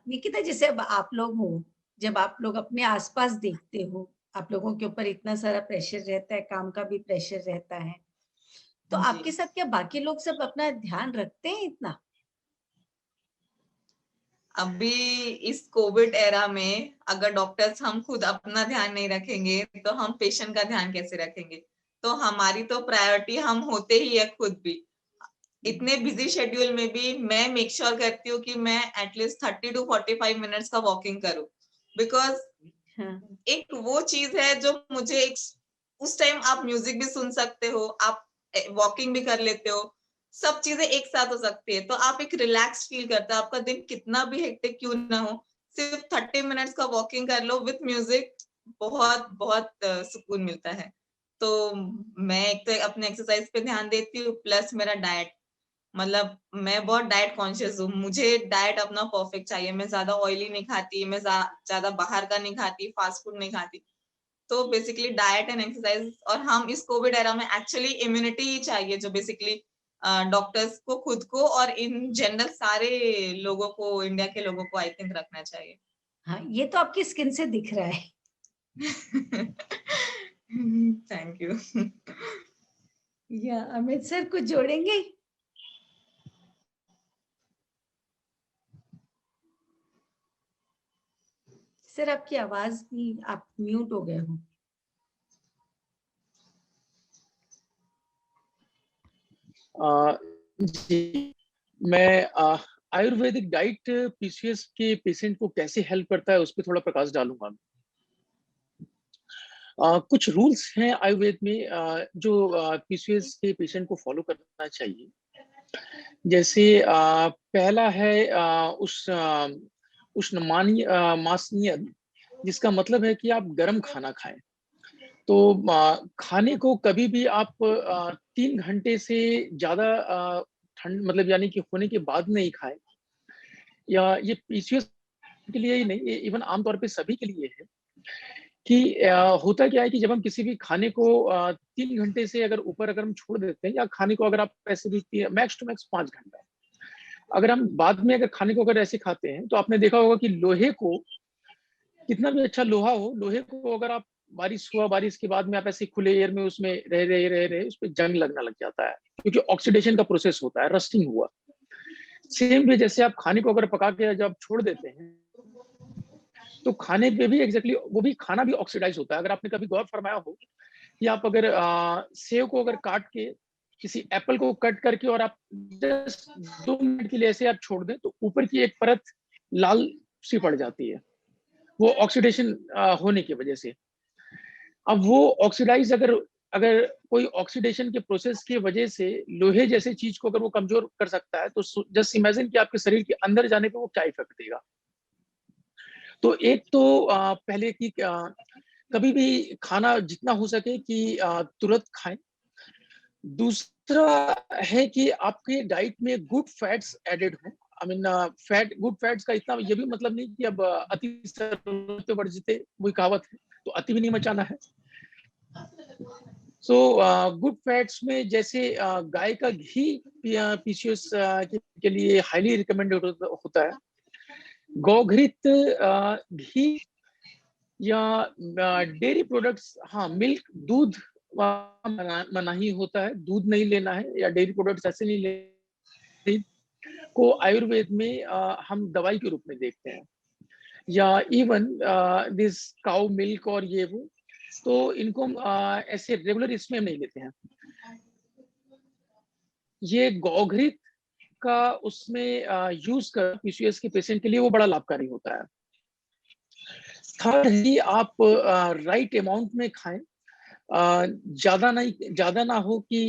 निकिता, जैसे अब आप लोग हो, जब आप लोग अपने आसपास देखते हो, आप लोगों के ऊपर इतना सारा प्रेशर रहता है, काम का भी प्रेशर रहता है, तो जी। आपके साथ क्या बाकी लोग सब अपना ध्यान रखते हैं इतना? अभी इस कोविड एरा में अगर डॉक्टर्स हम खुद अपना ध्यान नहीं रखेंगे तो हम पेशेंट का ध्यान कैसे रखेंगे। तो हमारी तो प्रायोरिटी हम होते ही है खुद भी। इतने बिजी शेड्यूल में भी मैं मेक श्योर करती हूँ कि मैं एटलीस्ट 30 to 45 मिनट्स का वॉकिंग करूँ। बिकॉज हाँ, एक वो चीज है जो मुझे एक, उस टाइम आप म्यूजिक भी सुन सकते हो, आप वॉकिंग भी कर लेते हो, सब चीजें एक साथ हो सकती है। तो आप एक रिलैक्स फील करते हो, आपका दिन कितना भी हेक्टिक क्यों ना हो, सिर्फ 30 मिनट्स का वॉकिंग कर लो विथ म्यूजिक, बहुत बहुत सुकून मिलता है। तो मैं एक तो अपने एक्सरसाइज पे ध्यान देती हूँ, प्लस मेरा डाइट, मतलब मैं बहुत डाइट कॉन्शियस हूँ। मुझे डाइट अपना परफेक्ट चाहिए, मैं ज्यादा ऑयली नहीं खाती, मैं ज्यादा बाहर का नहीं खाती, फास्ट फूड नहीं खाती। तो बेसिकली डाइट एंड एक्सरसाइज, और हम इस कोविड एरा में एक्चुअली इम्यूनिटी ही चाहिए जो बेसिकली डॉक्टर्स को खुद को और इन जनरल सारे लोगों को, इंडिया के लोगों को आई थिंक रखना चाहिए। हाँ, ये तो आपकी स्किन से दिख रहा है। Thank you. या अमित सर कुछ जोड़ेंगे? सर आपकी आवाज नहीं, आप म्यूट हो गए हो। जी, मैं आयुर्वेदिक डाइट पीसीओएस के पेशेंट को कैसे हेल्प करता है उस पर थोड़ा प्रकाश डालूंगा। कुछ रूल्स हैं आयुर्वेद में जो पीसीओएस के पेशेंट को फॉलो करना चाहिए। जैसे पहला है उष्णमानीय मासनीय, जिसका मतलब है कि आप गर्म खाना खाएं। तो खाने को कभी भी आप 3 घंटे से ज्यादा ठंड मतलब यानी कि होने के बाद नहीं खाएं। या ये पीसीओएस के लिए ही नहीं, इवन आमतौर पे सभी के लिए है कि होता क्या है कि जब हम किसी भी खाने को 3 घंटे से अगर ऊपर अगर हम छोड़ देते हैं, या खाने को अगर आप ऐसे भी मैक्स टू मैक्स 5 घंटा, अगर हम बाद में अगर खाने को अगर ऐसे खाते हैं, तो आपने देखा होगा कि लोहे को, कितना भी अच्छा लोहा हो, लोहे को अगर आप बारिश हुआ, बारिश के बाद में आप ऐसे खुले एयर में उसमें रहे उस पर जंग लगना लग जाता है, क्योंकि ऑक्सीडेशन का प्रोसेस होता है, रस्टिंग हुआ। सेम भी जैसे आप खाने को अगर पका के जब छोड़ देते हैं, तो खाने पे भी एग्जैक्टली वो भी खाना भी ऑक्सीडाइज होता है। अगर आपने कभी गौर फरमाया हो कि आप अगर सेव को अगर काट के, किसी एप्पल को कट करके और आप जस्ट 2 मिनट के लिए ऐसे आप छोड़ दें, तो ऊपर की एक परत लाल सी पड़ जाती है, वो ऑक्सीडेशन होने की वजह से। अब वो ऑक्सीडाइज अगर अगर कोई ऑक्सीडेशन के प्रोसेस की वजह से लोहे जैसे चीज को अगर वो कमजोर कर सकता है, तो जस्ट इमेजिन कि आपके शरीर के अंदर जाने पे वो क्या इफेक्ट देगा। तो एक तो पहले कि कभी भी खाना जितना हो सके कि तुरंत खाएं। दूसरा है कि आपके डाइट में गुड फैट्स एडेड हो। I mean fat, good fats का इतना ये भी मतलब नहीं कि अब अति सर्वत्र वर्जिते वही कहावत है, तो अति भी नहीं मचाना है। सो गुड फैट्स में जैसे गाय का घी पीसीओएस के लिए हाईली रिकमेंडेड होता है। गौघृत घी या डेयरी प्रोडक्ट्स, हाँ मिल्क, दूध मनाही होता है, दूध नहीं लेना है, या डेयरी प्रोडक्ट्स ऐसे नहीं लेना को आयुर्वेद में हम दवाई के रूप में देखते हैं। या इवन दिस काउ मिल्क और ये वो, तो इनको हम ऐसे रेगुलर इसमें हम नहीं लेते हैं। ये गौघृत का उसमें यूज कर पीसीओएस के पेशेंट के लिए वो बड़ा लाभकारी होता है। थर्ड ही आप राइट अमाउंट में खाएं, ज्यादा ना हो कि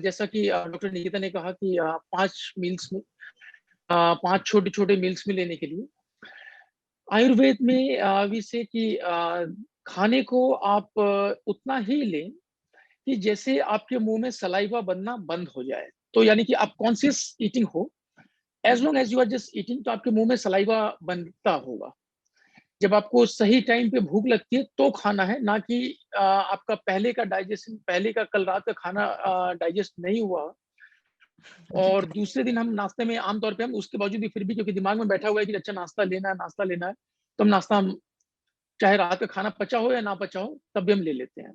जैसा कि डॉक्टर निकिता ने कहा कि 5 मील्स में 5 छोटे छोटे मील्स में लेने के लिए। आयुर्वेद में भी से कि खाने को आप उतना ही लें कि जैसे आपके मुंह में सलाइवा बनना बंद हो जाए, तो यानी कि आप कॉन्शियस ईटिंग हो। As long as you are just eating, तो आपके मुंह में सलाइवा बनता होगा। जब आपको सही टाइम पे भूख लगती है तो खाना है, ना कि आपका पहले का डाइजेशन, पहले का कल रात का खाना डाइजेस्ट नहीं हुआ और दूसरे दिन हम नाश्ते में आमतौर पे हम उसके बावजूद भी फिर भी क्योंकि दिमाग में बैठा हुआ है कि अच्छा नाश्ता लेना है, नाश्ता लेना है, तो हम नाश्ता, हम चाहे रात का खाना पचा हो या ना पचा हो तब भी हम ले लेते हैं।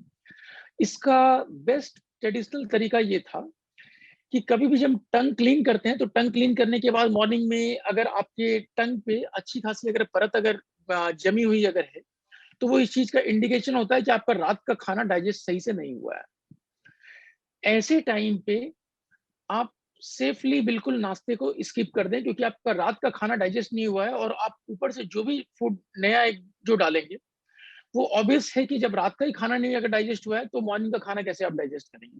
इसका बेस्ट ट्रेडिशनल तरीका ये था कि कभी भी जब हम टंग क्लीन करते हैं तो टंग क्लीन करने के बाद मॉर्निंग में अगर आपके टंग पे अच्छी खासी अगर परत अगर जमी हुई अगर है, तो वो इस चीज का इंडिकेशन होता है कि आपका रात का खाना डाइजेस्ट सही से नहीं हुआ है। ऐसे टाइम पे आप सेफली बिल्कुल नाश्ते को स्किप कर दें, क्योंकि आपका रात का खाना डाइजेस्ट नहीं हुआ है और आप ऊपर से जो भी फूड नया एक जो डालेंगे वो ऑब्वियस है कि जब रात का ही खाना नहीं अगर डाइजेस्ट हुआ है तो मॉर्निंग का खाना कैसे आप डाइजेस्ट करेंगे।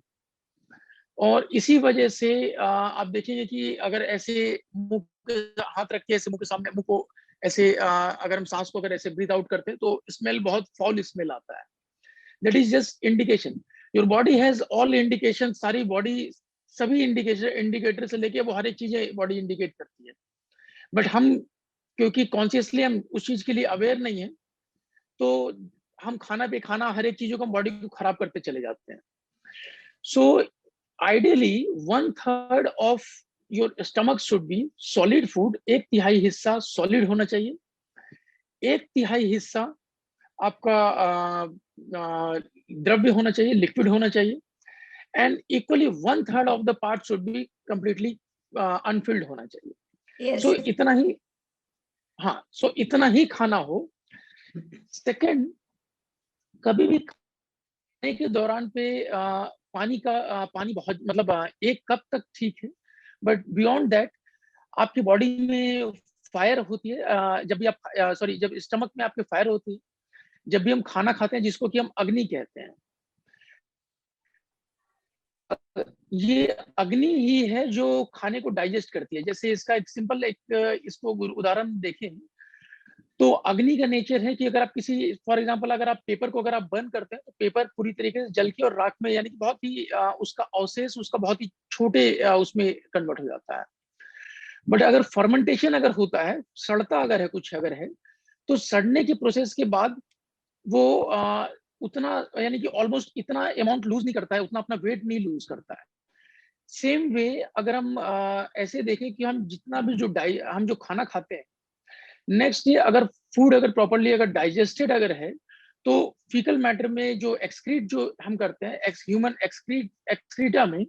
और इसी वजह से आप देखेंगे कि अगर ऐसे मुंह के हाथ रख के ऐसे मुंह के सामने मुंह को ऐसे अगर हम सांस को अगर ऐसे ब्रीथ आउट करते हैं तो स्मेल बहुत फाउल स्मेल आता है। That is just indication. Your body has all indication, सारी बॉडी सभी इंडिकेटर से लेके वो हर एक चीजें बॉडी इंडिकेट करती है। बट हम क्योंकि कॉन्शियसली हम उस चीज के लिए अवेयर नहीं है, तो हम खाना पे खाना हर एक चीजों को बॉडी को खराब करते चले जाते हैं। So ideally 1/3 of your stomach should be solid food. 1/3 हिस्सा सॉलिड होना चाहिए, 1/3 हिस्सा आपका द्रव्य होना चाहिए, लिक्विड होना चाहिए, and equally 1/3 of the part should be completely Anfield होना चाहिए। सो इतना ही, हाँ, सो इतना ही खाना हो। सेकंड, कभी भी खाने के दौरान पे पानी बहुत मतलब 1 कप तक ठीक है, बट बियॉन्ड दैट आपकी बॉडी में फायर होती है। जब भी आप सॉरी जब स्टमक में आपके फायर होती है, जब भी हम खाना खाते हैं जिसको कि हम अग्नि कहते हैं, ये अग्नि ही है जो खाने को डाइजेस्ट करती है। जैसे इसका एक सिंपल एक इसको उदाहरण देखें तो अग्नि का नेचर है कि अगर आप किसी फॉर एग्जांपल अगर आप पेपर को अगर आप बर्न करते हैं तो पेपर पूरी तरीके से जल के और राख में, यानी कि बहुत ही उसका अवशेष उसका बहुत ही छोटे उसमें कन्वर्ट हो जाता है। बट अगर फर्मेंटेशन अगर होता है, सड़ता अगर है कुछ अगर है, तो सड़ने के प्रोसेस के बाद वो उतना यानी कि ऑलमोस्ट इतना अमाउंट लूज नहीं करता है, उतना अपना वेट नहीं लूज करता है। सेम वे अगर हम ऐसे देखें कि हम जितना भी हम जो खाना खाते हैं, नेक्स्ट ये अगर फूड अगर प्रॉपरली अगर डाइजेस्टेड अगर है, तो फीकल मैटर में जो एक्सक्रीट जो हम करते हैं ह्यूमन एक्सक्रीटा में,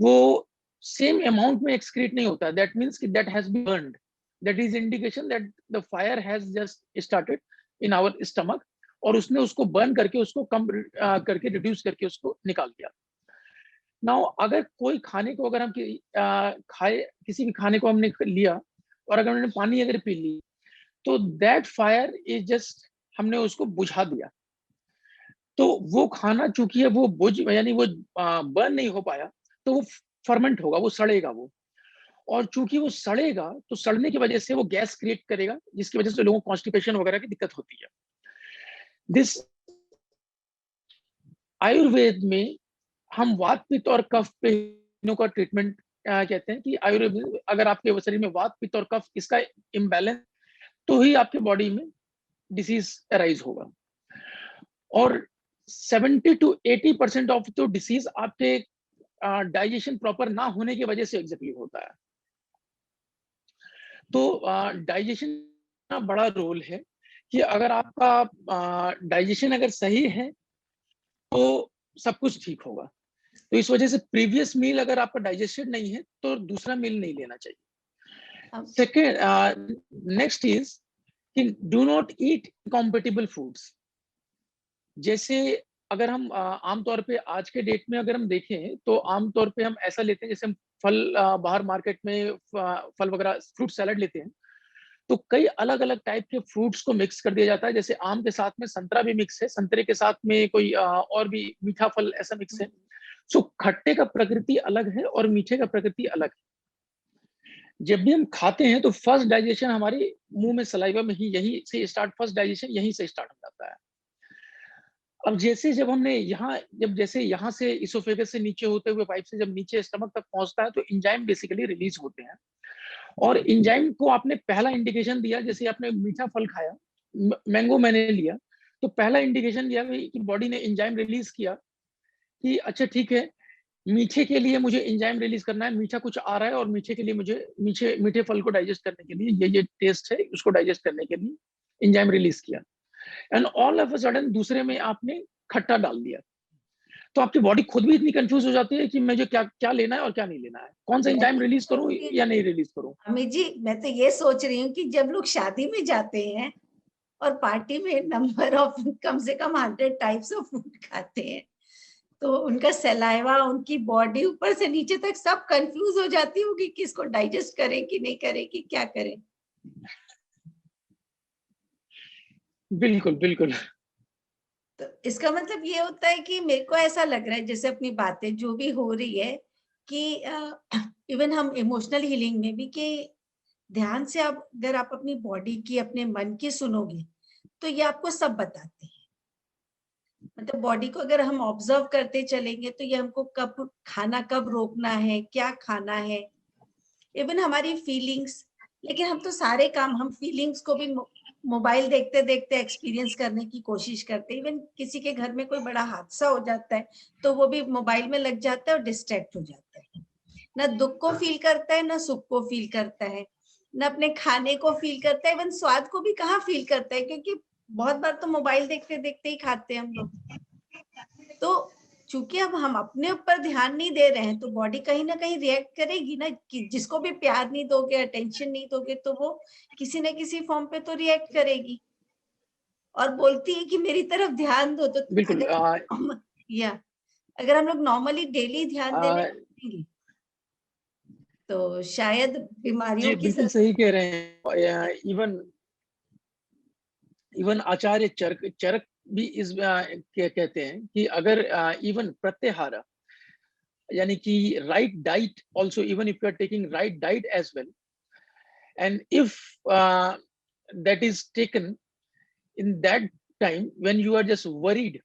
वो सेम अमाउंट में एक्सक्रीट नहीं होता। दैट मीन्स कि that has been burned, that is indication that the fire has just started in our stomach, और उसने उसको बर्न करके उसको कम करके रिड्यूस करके उसको निकाल दिया। नाउ अगर कोई खाने को अगर हम खाए, किसी भी खाने को हमने लिया और अगर हमने पानी अगर पी ली, तो दैट फायर इज जस्ट हमने उसको बुझा दिया। तो वो खाना चूंकि है वो यानी वो बर्न नहीं हो पाया, तो वो फर्मेंट होगा, वो सड़ेगा वो। और चूंकि वो सड़ेगा तो सड़ने की वजह से वो गैस क्रिएट करेगा, जिसकी वजह से लोगों को कॉन्स्टिपेशन वगैरह की दिक्कत होती है। दिस आयुर्वेद में हम वात पित्त और कफ पे इन का ट्रीटमेंट कहते हैं कि आयुर्वेद में अगर आपके शरीर में वात पित्त और कफ इसका इम्बैलेंस, तो ही आपके बॉडी में डिसीज अराइज होगा। और 70 to 80% ऑफ तो डिसीज आपके डाइजेशन प्रॉपर ना होने की वजह से एग्जैक्टली होता है। तो डाइजेशन का बड़ा रोल है कि अगर आपका डाइजेशन अगर सही है तो सब कुछ ठीक होगा। तो इस वजह से प्रीवियस मील अगर आपका डाइजेस्टेड नहीं है तो दूसरा मील नहीं लेना चाहिए। सेकेंड, नेक्स्ट इज कि डू नॉट ईट इनकॉम्पेटिबल फूड्स। जैसे अगर हम आमतौर पे आज के डेट में अगर हम देखें तो आमतौर पे हम ऐसा लेते हैं, जैसे हम फल बाहर मार्केट में फल वगैरह फ्रूट सैलड लेते हैं, तो कई अलग अलग टाइप के फ्रूट्स को मिक्स कर दिया जाता है। जैसे आम के साथ में संतरा भी मिक्स है, संतरे के साथ में कोई और भी मीठा फल ऐसा मिक्स है। सो खट्टे का प्रकृति अलग है और मीठे का प्रकृति अलग है। जब भी हम खाते हैं तो फर्स्ट डाइजेशन हमारे मुंह में सलाइवा में ही यही से स्टार्ट, फर्स्ट डाइजेशन यहीं से स्टार्ट हो जाता है। अब जैसे जब हमने जैसे यहाँ से इसोफेगस से नीचे होते हुए पाइप से जब नीचे स्टमक तक पहुंचता है तो एंजाइम बेसिकली रिलीज होते हैं। और एंजाइम को आपने पहला इंडिकेशन दिया, जैसे आपने मीठा फल खाया, मैंगो मैंने लिया, तो पहला इंडिकेशन दिया कि बॉडी ने एंजाइम रिलीज किया कि अच्छा ठीक है, मीठे के लिए मुझे एंजाइम रिलीज करना है, मीठा कुछ आ रहा है और मीठे के लिए मुझे मीठे फल को डाइजेस्ट करने के लिए ये टेस्ट है, उसको डाइजेस्ट करने के लिए एंजाइम रिलीज किया। And all of a sudden दूसरे में आपने खट्टा डाल दिया, तो आपकी बॉडी खुद भी इतनी कंफ्यूज हो जाती है कि मुझे क्या क्या लेना है और क्या नहीं लेना है, कौन सा एंजाइम रिलीज करूं या नहीं रिलीज करूं। अमित जी, मैं तो ये सोच रही हूँ कि जब लोग शादी में जाते हैं और पार्टी में नंबर ऑफ कम से कम 100 टाइप्स ऑफ फूड खाते हैं, तो उनका सलाइवा, उनकी बॉडी ऊपर से नीचे तक सब कंफ्यूज हो जाती होगी कि इसको डाइजेस्ट करें कि नहीं करें कि क्या करें। बिल्कुल बिल्कुल। तो इसका मतलब ये होता है कि मेरे को ऐसा लग रहा है, जैसे अपनी बातें जो भी हो रही है कि इवन हम इमोशनल हीलिंग में भी कि ध्यान से आप अगर आप अपनी बॉडी की, अपने मन की सुनोगे तो ये आपको सब बताते हैं। मतलब बॉडी को अगर हम ऑब्जर्व करते चलेंगे तो ये हमको कब खाना कब रोकना है, क्या खाना है, इवन हमारी फीलिंग्स। लेकिन हम तो सारे काम हम फीलिंग्स को भी मोबाइल देखते देखते एक्सपीरियंस करने की कोशिश करते हैं। इवन किसी के घर में कोई बड़ा हादसा हो जाता है तो वो भी मोबाइल में लग जाता है और डिस्ट्रैक्ट हो जाता है। ना दुख को फील करता है, ना सुख को फील करता है, ना अपने खाने को फील करता है, इवन स्वाद को भी कहाँ फील करता है, क्योंकि बहुत बार तो मोबाइल देखते देखते ही खाते हैं हम लोग। तो चूंकि अब हम अपने ऊपर ध्यान नहीं दे रहे हैं तो बॉडी कहीं ना कहीं रिएक्ट करेगी ना, कि जिसको भी प्यार नहीं दोगे, अटेंशन नहीं दोगे, तो वो किसी न किसी फॉर्म पे तो रिएक्ट करेगी और बोलती है कि मेरी तरफ ध्यान दो। तो बिल्कुल अगर हम लोग नॉर्मली डेली ध्यान देने लगेंगे तो शायद बीमारियों जी की बिल्कुल सही कह रहे हैं। इवन आचार्य चरक भी इस कहते हैं कि अगर इवन प्रत्याहार यानी कि right diet also, even if you are taking right diet as well, and if that is taken in that time when you are just worried,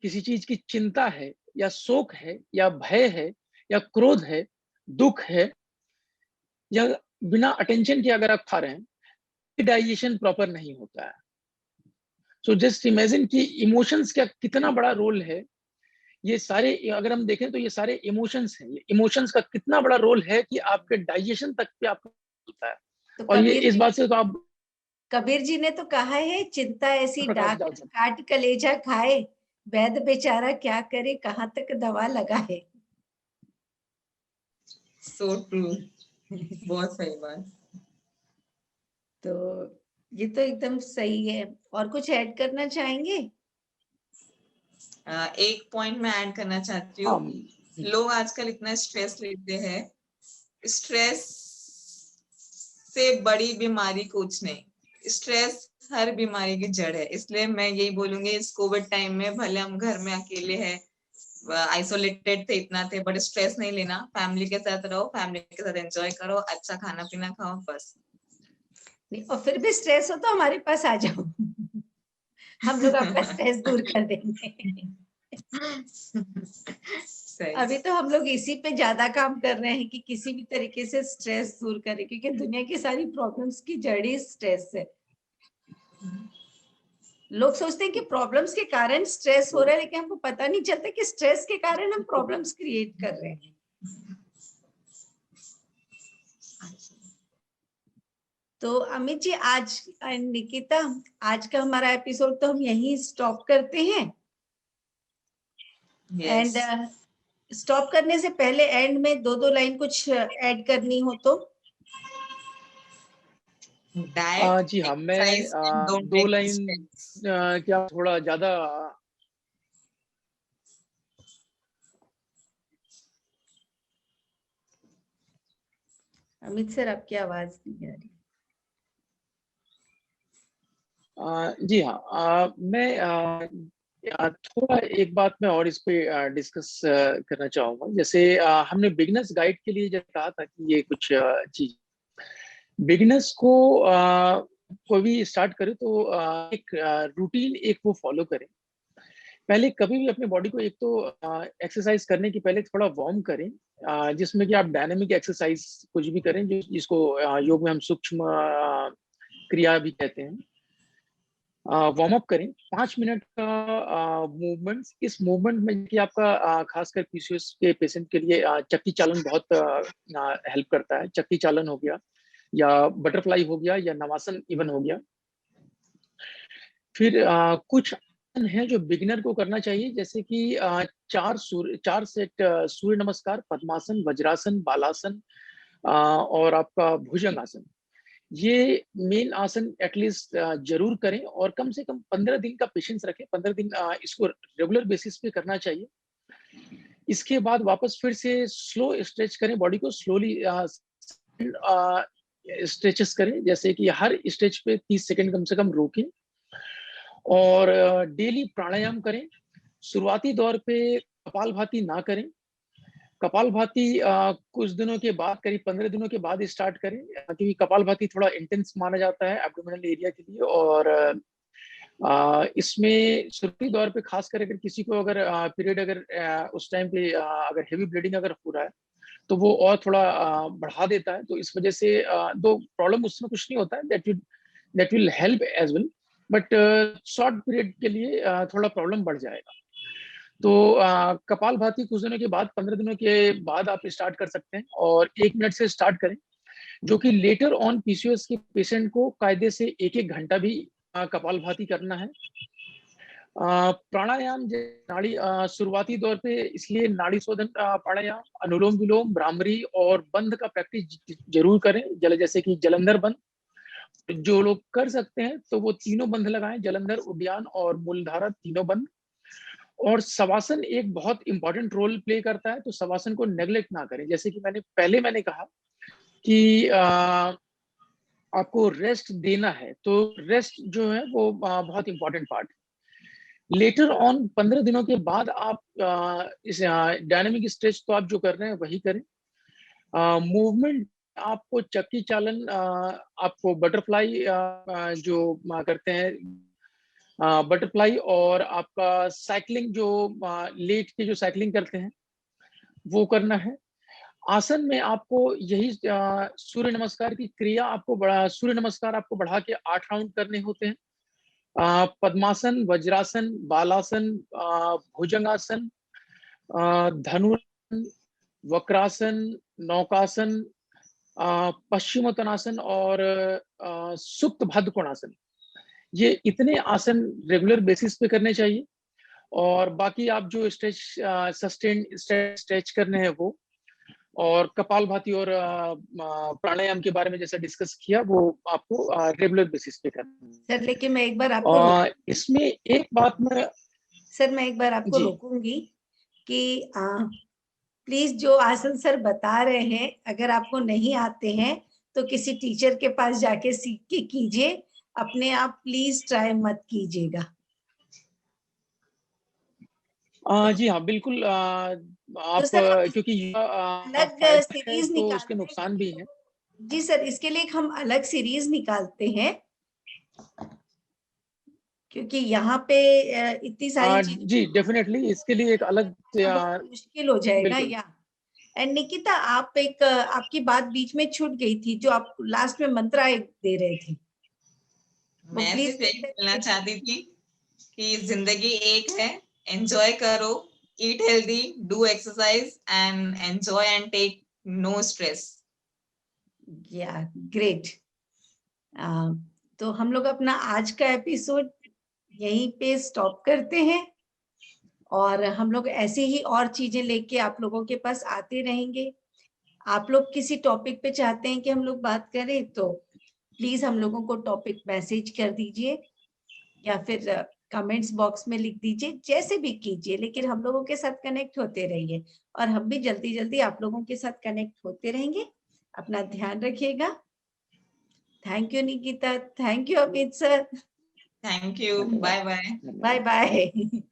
किसी चीज की चिंता है या शोक है या भय है या क्रोध है, दुख है, या बिना अटेंशन के अगर आप खा रहे हैं, डाइजेशन प्रॉपर नहीं होता है। सो जस्ट इमेजिन कि इमोशंस का कितना बड़ा रोल है। ये सारे अगर हम देखें तो ये सारे इमोशंस हैं, इमोशंस का कितना बड़ा रोल है कि आपके डाइजेशन तक पे आपको होता है। तो और ये इस बात से तो आप कबीर जी ने तो कहा है, चिंता ऐसी प्रकाश डाक डाल सकते काट कलेजा खाए, वैद्य बेचारा क्या करे, कहाँ तक दवा लगाए। सो ट्रू, बहुत सही बात। तो ये तो एकदम सही है। और कुछ ऐड करना चाहेंगे? एक पॉइंट मैं ऐड करना चाहती हूँ। लोग आजकल इतना स्ट्रेस लेते हैं, स्ट्रेस से बड़ी बीमारी कुछ नहीं, स्ट्रेस हर बीमारी की जड़ है। इसलिए मैं यही बोलूंगी, इस कोविड टाइम में भले हम घर में अकेले हैं, आइसोलेटेड थे, इतना थे, बट स्ट्रेस नहीं लेना, फैमिली के साथ रहो, फैमिली के साथ एंजॉय करो, अच्छा खाना पीना खाओ, बस। नहीं, और फिर भी स्ट्रेस हो तो हमारे पास आ जाओ हम लोग आपका स्ट्रेस दूर कर देंगे। सही। अभी तो हम लोग इसी पे ज्यादा काम कर रहे हैं कि किसी भी तरीके से स्ट्रेस दूर करें, क्योंकि दुनिया की सारी प्रॉब्लम्स की जड़ ही स्ट्रेस है। लोग सोचते हैं कि प्रॉब्लम्स के कारण स्ट्रेस हो रहा है, लेकिन हमको पता नहीं चलता कि स्ट्रेस के कारण हम प्रॉब्लम्स क्रिएट कर रहे हैं। तो अमित जी, आज निकिता, आज का हमारा एपिसोड तो हम यहीं स्टॉप करते हैं। एंड स्टॉप करने से पहले एंड में 2-2 लाइन कुछ ऐड करनी हो तो? डाइट, जी हाँ, मैं exercise and don't 2 take line क्या थोड़ा ज्यादा अमित सर, आपकी आवाज नहीं आ रही। जी हाँ, मैं थोड़ा एक बात मैं और इस पे डिस्कस करना चाहूंगा। जैसे हमने बिगिनर्स गाइड के लिए जब कहा था कि ये कुछ चीज बिगिनर्स को कोई भी स्टार्ट करे तो एक रूटीन एक वो फॉलो करें। पहले कभी भी अपने बॉडी को एक तो एक्सरसाइज करने के पहले थोड़ा वार्म करें, जिसमें कि आप डायनामिक एक्सरसाइज कुछ भी करें, जिसको योग में हम सूक्ष्म क्रिया भी कहते हैं। वार्म अप करें 5 मिनट का मूवमेंट। इस मूवमेंट में कि आपका खासकर पीसीओएस के पेशेंट के लिए चक्की चालन बहुत हेल्प करता है। चक्की चालन हो गया या बटरफ्लाई हो गया या नवासन इवन हो गया। फिर कुछ आसन है जो बिगिनर को करना चाहिए, जैसे कि 4 सेट सूर्य नमस्कार, पद्मासन, वज्रासन, बालासन और आपका भुजंगासन। ये मेन आसन एटलीस्ट जरूर करें और कम से कम 15 दिन का पेशेंस रखें। 15 दिन इसको रेगुलर बेसिस पे करना चाहिए। इसके बाद वापस फिर से स्लो स्ट्रेच करें, बॉडी को स्लोली स्ट्रेचेस करें, जैसे कि हर स्ट्रेच पे 30 सेकंड कम से कम रोकें और डेली प्राणायाम करें। शुरुआती दौर पे कपालभाति ना करें। कपालभाति कुछ दिनों के बाद, करीब 15 दिनों के बाद स्टार्ट करें, क्योंकि कपालभाति थोड़ा इंटेंस माना जाता है एब्डोमिनल एरिया के लिए। और इसमें शुरुआती दौर पे खास कर अगर किसी को अगर पीरियड अगर उस टाइम पे अगर हेवी ब्लीडिंग अगर हो रहा है तो वो और थोड़ा बढ़ा देता है। तो इस वजह से दो प्रॉब्लम उसमें कुछ नहीं होता है, that will help as well, but short period के लिए थोड़ा प्रॉब्लम बढ़ जाएगा। तो कपालभाति कुछ दिनों के बाद, 15 दिनों के बाद आप स्टार्ट कर सकते हैं और 1 मिनट से स्टार्ट करें, जो कि लेटर ऑन पीसीओएस के पेशेंट को कायदे से 1-1 घंटा भी कपालभाति करना है। प्राणायाम नाड़ी शुरुआती दौर पे इसलिए नाड़ी शोधन प्राणायाम, अनुलोम विलोम, भ्रामरी और बंद का प्रैक्टिस जरूर करें। जैसे कि जलंधर बंद जो लोग कर सकते हैं तो वो तीनों बंद लगाएं, जलंधर, उद्यान और मूलधारा, तीनों बंद। और शवासन एक बहुत इंपॉर्टेंट रोल प्ले करता है, तो शवासन को नेग्लेक्ट ना करें। जैसे कि मैंने कहा कि आपको रेस्ट देना है, तो रेस्ट जो है वो बहुत इंपॉर्टेंट पार्ट है। लेटर ऑन 15 दिनों के बाद आप इस डायनामिक स्ट्रेच तो आप जो कर रहे हैं वही करें। मूवमेंट आपको चक्की चालन, आपको बटरफ्लाई जो करते हैं, बटरफ्लाई और आपका साइकिलिंग जो लेट के जो साइकिलिंग करते हैं वो करना है। आसन में आपको यही सूर्य नमस्कार की क्रिया आपको सूर्य नमस्कार आपको बढ़ा के 8 राउंड करने होते हैं। पद्मासन, वज्रासन, बालासन, भुजंगासन, धनुरासन, वक्रासन, नौकासन, पश्चिमोत्तानासन और सुप्त भद्र कोणासन। ये इतने आसन रेगुलर बेसिस पे करने चाहिए। और बाकी आप जो स्ट्रेच सस्टेन स्ट्रेच करने हैं वो, और कपालभाति और प्राणायाम के बारे में जैसा डिस्कस किया वो आपको रेगुलर बेसिस पे करना है। सर लेकिन मैं एक बार आपको इसमें एक बात मैं सर मैं एक बार आपको जी रोकूंगी कि प्लीज जो आसन सर बता रहे हैं, अगर आपको नहीं आते हैं तो किसी टीचर के पास जाके सीख के कीजिए, अपने आप प्लीज ट्राई मत कीजिएगा। जी हाँ, बिल्कुल तो आप सर हम क्योंकि ये अलग फ़ायदा है सीरीज तो उसके निकालते नुकसान भी हैं। हैं। जी सर, इसके लिए एक हम अलग सीरीज निकालते हैं, क्योंकि यहाँ पे इतनी सारी चीजें जी, डेफ़िनेटली इसके लिए एक अलग बहुत मुश्किल हो जाएगा बिल्कुल। या। एंड निकिता, आप एक आपकी बात बीच में छूट गई थी, जो आप लास्ट में मंत्रा एक दे रहे थे, वो मैं प्लीज सिर्फ यही बोलना चाहती थी कि जिंदगी एक है, एंजॉय करो, eat healthy, do exercise and enjoy and take no stress. Yeah great. तो हम लोग अपना आज का एपिसोड यहीं पे स्टॉप करते हैं, और हम लोग ऐसे ही और चीजें लेके आप लोगों के पास आते रहेंगे। आप लोग किसी टॉपिक पे चाहते हैं कि हम लोग बात करें, तो प्लीज हम लोगों को टॉपिक मैसेज कर दीजिए, या फिर कमेंट्स बॉक्स में लिख दीजिए, जैसे भी कीजिए, लेकिन हम लोगों के साथ कनेक्ट होते रहिए, और हम भी जल्दी जल्दी आप लोगों के साथ कनेक्ट होते रहेंगे। अपना ध्यान रखिएगा। Thank you Nikita, thank you Amit sir, thank you, धन्यवाद, बाय बाय। बाय धन्यवाद। बाय।